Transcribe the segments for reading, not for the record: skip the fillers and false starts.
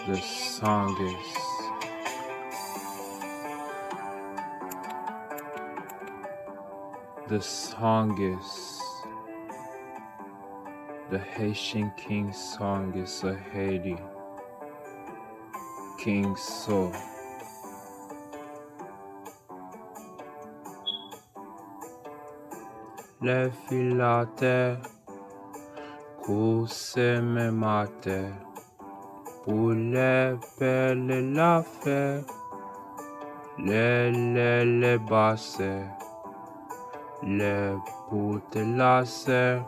the strongest. The strongest. The Haitian King strongest of Haiti. King Soul. Les filates, coussez mes mater, pour les belles la fée, les basses, les poutes lacées,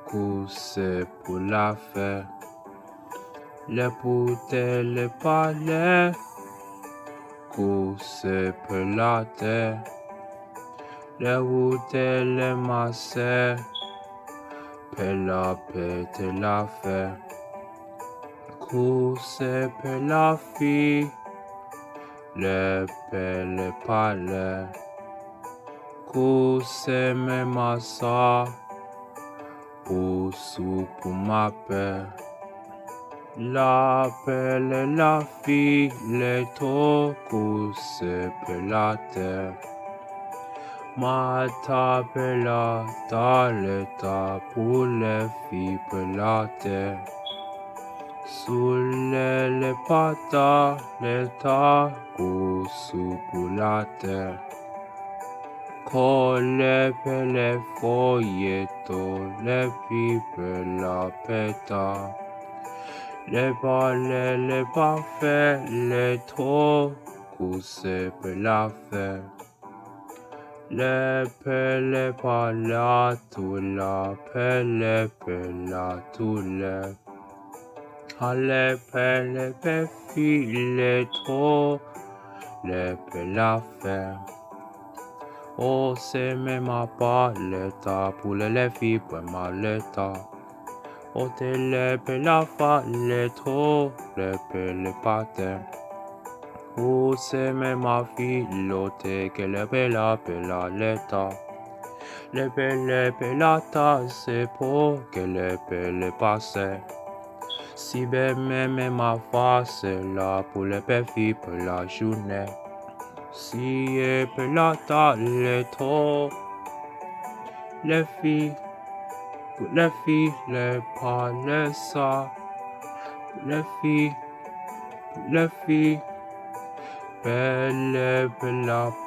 coussez pour la fée, les poutes les palais, coussez pour la terre. Les routes et les masses, la pète la fait, course per la fille, les pelles palais, course mes massas, pour ma paix, la pelle la fille, les taux, course per la terre. Ma tabella taleta pour les filles la terre. Sous les patas, l'état sous pour la terre. Colle per les follettos, les filles la péta. Les balais, les parfaits, les taux, coussés per la faire. Les pelles par la toula, pelles la toula. Les pelles les trop, les pelles à faire. Oh, c'est même pas l'état pour les filles pour ma l'état. Oh, t'es les pelles à faire, les trop, les pelles par terre. Oh, c'est même ma fille, l'autre que le bella l'état. Le belle pelata, c'est pour que le belle passe. Si ben même ma face là pour le filles pour la journée. Si pelata, les trop. Les filles, les pas les ça. Les filles. Belle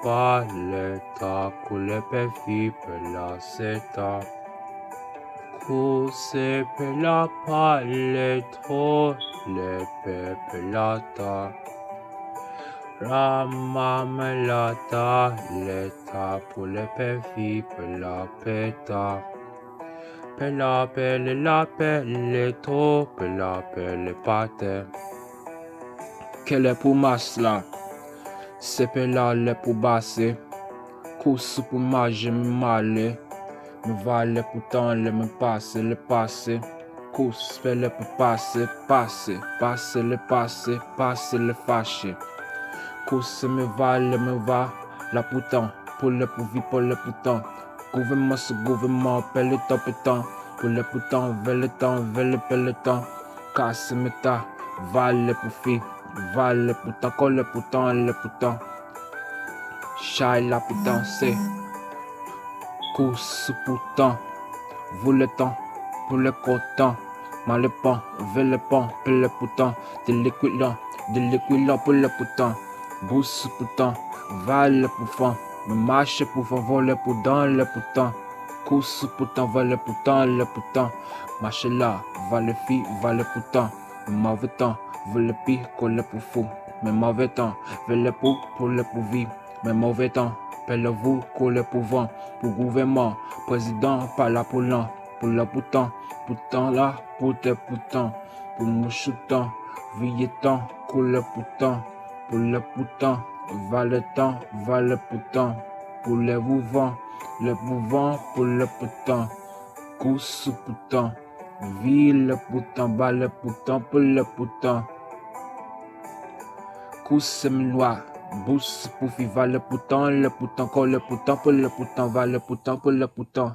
paleta, coule filles la seta. Course la paletro, les pelata. Ramamelata, l'état pour les filles la peta. Pela pelle la peletro, pela pelle pate. Quelle est pour masla? C'est là le pour basser, course pour manger me mal, me vale pour temps le me passe le passé, course fait le pour passer, passer le passé, passer le fâché, course me vale me va, la pourtant, pour le pour vivre pour le pourtant, gouvernement ce gouvernement, pelle le temps, pour le pourtant, veut le temps, casse me ta, vale pour fille. Val le putain, colle le putain. Chai la putain, c'est course putain. Vous le temps, pour le coton. Mal le pan, veut le pan, pour le putain. De l'équilant pour le putain. Bousse putain, val pour fan. Me marche pour fan, vol pour dans le putain. Course putain, va le putain. Marche là, va le fille, va le putain. Mauvais temps. Veut le pire qu'on le pour fou, mais mauvais temps, veut le pour le pour vivre, mais mauvais temps, pelle vous qu'on le pour vent, pour gouvernement, président, pas là pour l'an, pour le pourtant là, pour te pourtant, pour mouchoutant, vie temps, qu'on le pourtant, pour le pourtant, va le pourtant, pour le mouvant, pour le pourtant, course pourtant, vie le pourtant, bas le pourtant, pour le pourtant. Cousse loi, bousse pour vivre le pourtant, colle le pourtant, pour le pourtant, va le pourtant, pour le pourtant.